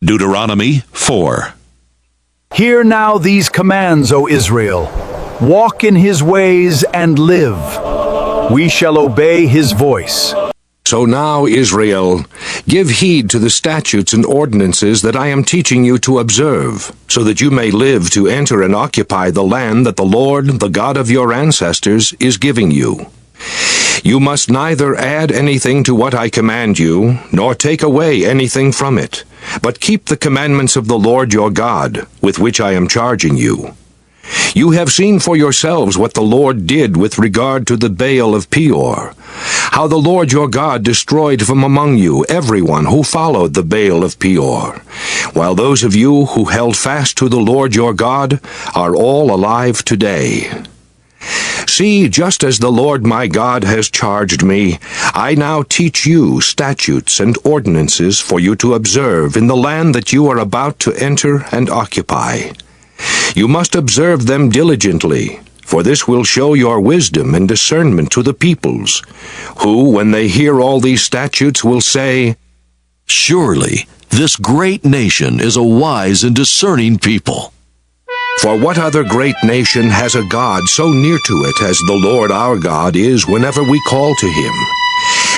Deuteronomy 4. Hear now these commands, O Israel. Walk in his ways and live. We shall obey his voice. So now, Israel, give heed to the statutes and ordinances that I am teaching you to observe, so that you may live to enter and occupy the land that the Lord, the God of your ancestors, is giving you. You must neither add anything to what I command you, nor take away anything from it, but keep the commandments of the Lord your God, with which I am charging you. You have seen for yourselves what the Lord did with regard to the Baal of Peor, how the Lord your God destroyed from among you everyone who followed the Baal of Peor, while those of you who held fast to the Lord your God are all alive today. See, just as the Lord my God has charged me, I now teach you statutes and ordinances for you to observe in the land that you are about to enter and occupy. You must observe them diligently, for this will show your wisdom and discernment to the peoples, who, when they hear all these statutes, will say, Surely this great nation is a wise and discerning people. For what other great nation has a God so near to it as the Lord our God is whenever we call to him?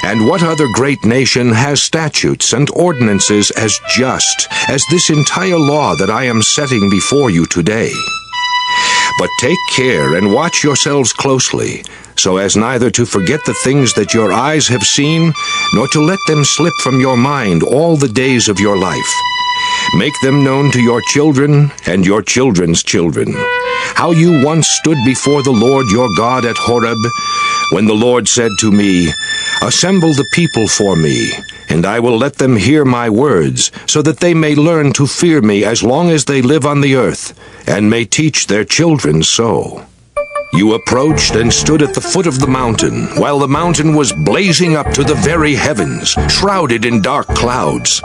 And what other great nation has statutes and ordinances as just as this entire law that I am setting before you today? But take care and watch yourselves closely, so as neither to forget the things that your eyes have seen, nor to let them slip from your mind all the days of your life. Make them known to your children and your children's children, how you once stood before the Lord your God at Horeb, when the Lord said to me, Assemble the people for me, and I will let them hear my words, so that they may learn to fear me as long as they live on the earth, and may teach their children so. You approached and stood at the foot of the mountain, while the mountain was blazing up to the very heavens, shrouded in dark clouds.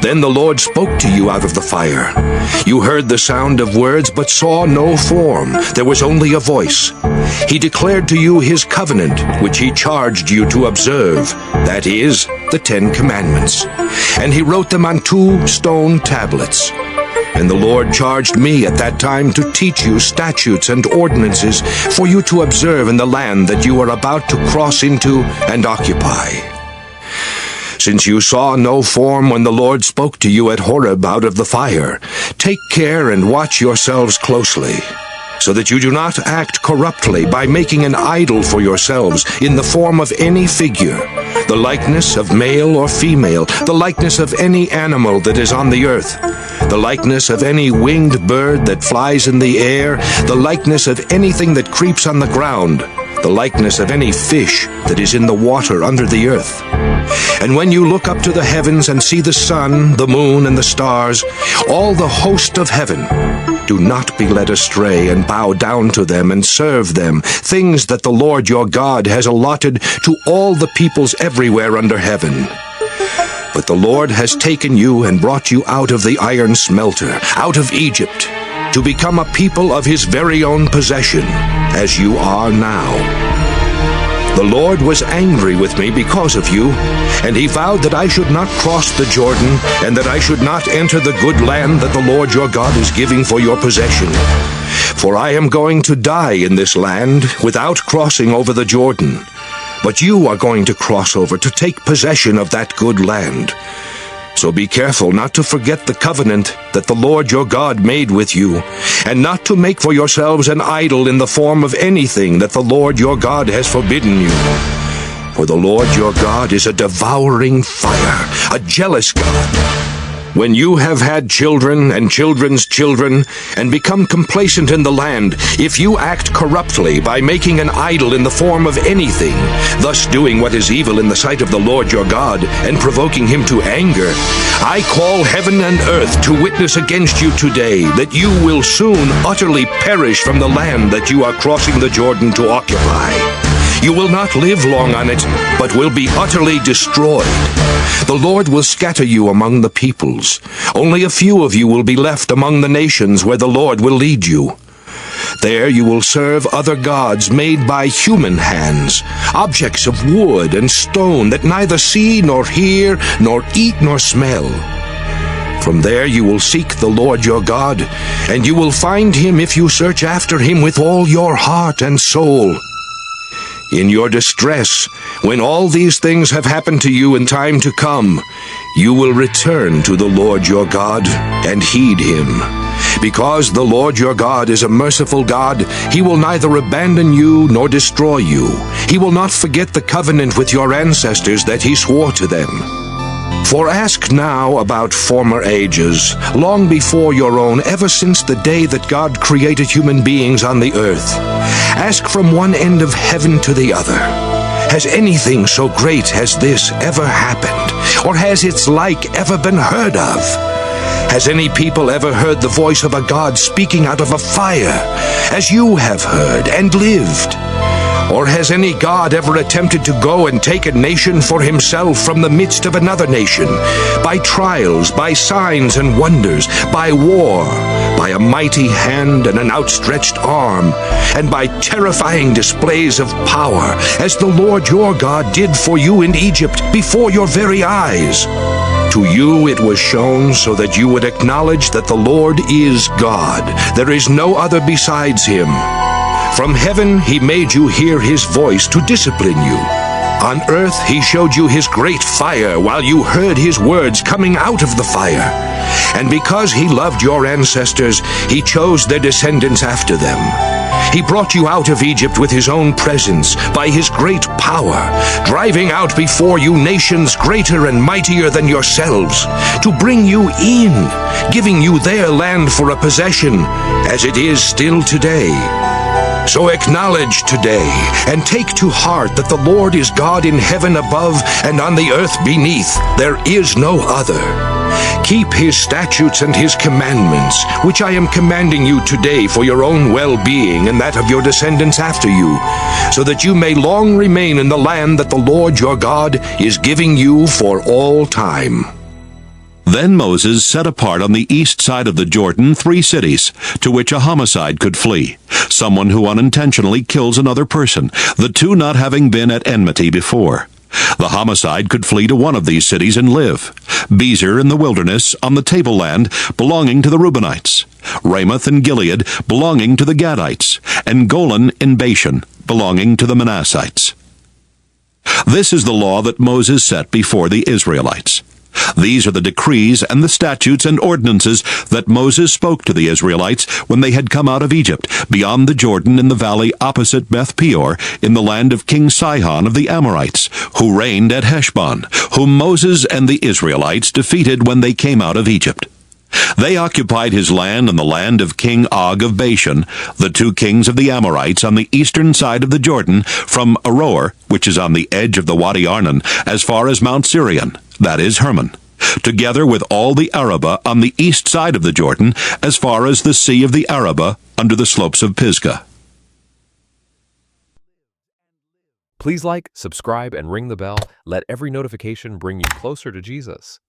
Then the Lord spoke to you out of the fire. You heard the sound of words, but saw no form. There was only a voice. He declared to you his covenant, which he charged you to observe, that is, the 10 Commandments. And he wrote them on 2 stone tablets. And the Lord charged me at that time to teach you statutes and ordinances for you to observe in the land that you are about to cross into and occupy. Since you saw no form when the Lord spoke to you at Horeb out of the fire, take care and watch yourselves closely, so that you do not act corruptly by making an idol for yourselves in the form of any figure, the likeness of male or female, the likeness of any animal that is on the earth, the likeness of any winged bird that flies in the air, the likeness of anything that creeps on the ground, the likeness of any fish that is in the water under the earth. And when you look up to the heavens and see the sun, the moon, and the stars, all the host of heaven, do not be led astray and bow down to them and serve them, things that the Lord your God has allotted to all the peoples everywhere under heaven. But the Lord has taken you and brought you out of the iron smelter, out of Egypt, to become a people of his very own possession, as you are now. The Lord was angry with me because of you, and he vowed that I should not cross the Jordan, and that I should not enter the good land that the Lord your God is giving for your possession. For I am going to die in this land without crossing over the Jordan. But you are going to cross over to take possession of that good land. So be careful not to forget the covenant that the Lord your God made with you, and not to make for yourselves an idol in the form of anything that the Lord your God has forbidden you. For the Lord your God is a devouring fire, a jealous God. When you have had children and children's children, and become complacent in the land, if you act corruptly by making an idol in the form of anything, thus doing what is evil in the sight of the Lord your God, and provoking him to anger, I call heaven and earth to witness against you today that you will soon utterly perish from the land that you are crossing the Jordan to occupy. You will not live long on it, but will be utterly destroyed. The Lord will scatter you among the peoples. Only a few of you will be left among the nations where the Lord will lead you. There you will serve other gods made by human hands, objects of wood and stone that neither see nor hear, nor eat nor smell. From there you will seek the Lord your God, and you will find him if you search after him with all your heart and soul. In your distress, when all these things have happened to you in time to come, you will return to the Lord your God and heed him. Because the Lord your God is a merciful God, he will neither abandon you nor destroy you. He will not forget the covenant with your ancestors that he swore to them. For ask now about former ages, long before your own, ever since the day that God created human beings on the earth. Ask from one end of heaven to the other. Has anything so great as this ever happened? Or has its like ever been heard of? Has any people ever heard the voice of a God speaking out of a fire, as you have heard and lived? Or has any God ever attempted to go and take a nation for himself from the midst of another nation, by trials, by signs and wonders, by war, by a mighty hand and an outstretched arm, and by terrifying displays of power, as the Lord your God did for you in Egypt before your very eyes? To you it was shown so that you would acknowledge that the Lord is God. There is no other besides him. From heaven he made you hear his voice to discipline you. On earth he showed you his great fire while you heard his words coming out of the fire. And because he loved your ancestors, he chose their descendants after them. He brought you out of Egypt with his own presence, by his great power, driving out before you nations greater and mightier than yourselves, to bring you in, giving you their land for a possession, as it is still today. So acknowledge today, and take to heart that the Lord is God in heaven above and on the earth beneath. There is no other. Keep his statutes and his commandments, which I am commanding you today for your own well-being and that of your descendants after you, so that you may long remain in the land that the Lord your God is giving you for all time. Then Moses set apart on the east side of the Jordan 3 cities, to which a homicide could flee, someone who unintentionally kills another person, the two not having been at enmity before. The homicide could flee to one of these cities and live: Bezer in the wilderness on the tableland belonging to the Reubenites, Ramoth in Gilead belonging to the Gadites, and Golan in Bashan belonging to the Manassites. This is the law that Moses set before the Israelites. These are the decrees and the statutes and ordinances that Moses spoke to the Israelites when they had come out of Egypt, beyond the Jordan in the valley opposite Beth Peor, in the land of King Sihon of the Amorites, who reigned at Heshbon, whom Moses and the Israelites defeated when they came out of Egypt. They occupied his land and the land of King Og of Bashan, the 2 kings of the Amorites on the eastern side of the Jordan, from Aroer, which is on the edge of the Wadi Arnon, as far as Mount Sirion, that is Hermon, together with all the Arabah on the east side of the Jordan, as far as the sea of the Arabah under the slopes of Pisgah. Please like, subscribe, and ring the bell. Let every notification bring you closer to Jesus.